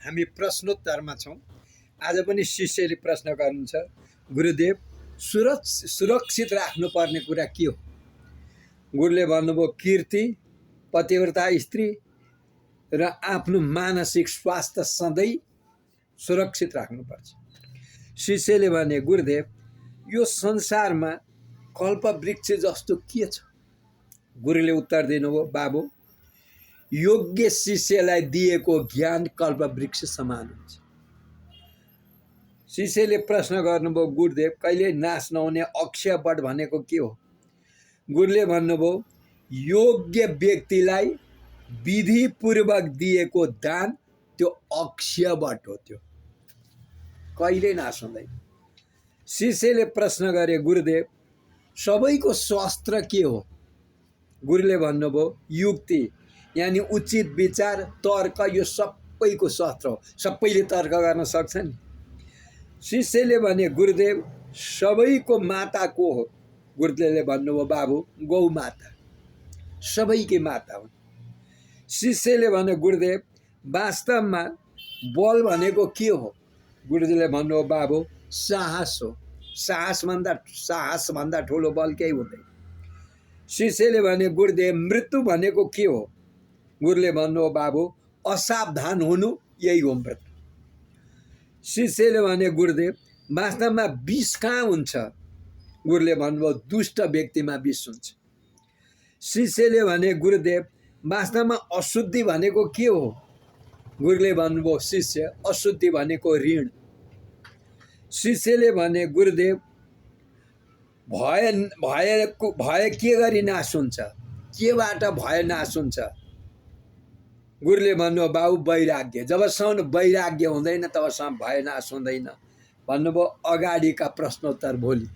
हामी प्रश्नोत्तरमा छौँ। आज पनि शिष्यले प्रश्न गर्नुहुन्छ, गुरुदेव सुरक्षित राख्नुपर्ने कुरा के हो? गुरुले भन्नुभयो कीर्ति, पतिव्रता स्त्री र आफ्नो मानसिक स्वास्थ्य सधैँ सुरक्षित राख्नुपर्छ। शिष्यले भने, गुरुदेव यो संसारमा कल्पवृक्ष जस्तो के छ? गुरुले उत्तर दिनुभयो, बाबु योग्य शिष्यलाई दिएको ज्ञान कल्पवृक्ष समान हुन्छ। शिष्यले प्रश्न गर्नुभयो, गुरुदेव कहिले नाश नहुने अक्षय वट भनेको के हो? गुरुले भन्नुभयो योग्य व्यक्तिलाई विधिपूर्वक दिएको दान त्यो अक्षय वट हो, त्यो कहिले नाश हुँदैन। शिष्यले प्रश्न गरे, गुरुदेव सबैको शस्त्र के हो? गुरुले भन्नुभयो युक्ति, यानी उचित विचार, तर्क, यो सबैको शस्त्र हो। सबैले तर्क गर्न सक्छ नि। शिष्यले भने, गुरुदेव सबैको माता को हो? गुरुदेवले भन्नुभयो बाबु गौ माता, सबैकी माता हुन्। शिष्यले भने, गुरुदेव वास्तवमा बल भनेको के हो? गुरुदेवले भन्नुभयो बाबु साहस हो। साहसभन्दा ठुलो बल केही हुँदैन। शिष्यले भने, गुरुदेव मृत्यु भनेको के हो? गुरुले भन्नुभयो बाबु असावधान हुनु, यही हो मृत्यु। शिष्यले भने, गुरुदेव वास्तवमा विष कहाँ हुन्छ? गुरुले भन्नुभयो दुष्ट व्यक्तिमा विष हुन्छ। शिष्यले भने, गुरुदेव वास्तवमा अशुद्धि भनेको के हो? गुरुले भन्नुभयो शिष्य अशुद्धि भनेको ऋण। शिष्यले भने, गुरुदेव भय के गरी नाश हुन्छ? केबाट भय नाश हुन्छ? गुरुले भन्नुभयो बाबु वैराग्य। जबसम्म वैराग्य हुँदैन तबसम्म भय नाश हुँदैन। भन्नुभयो अगाडिका प्रश्नोत्तर भोलि।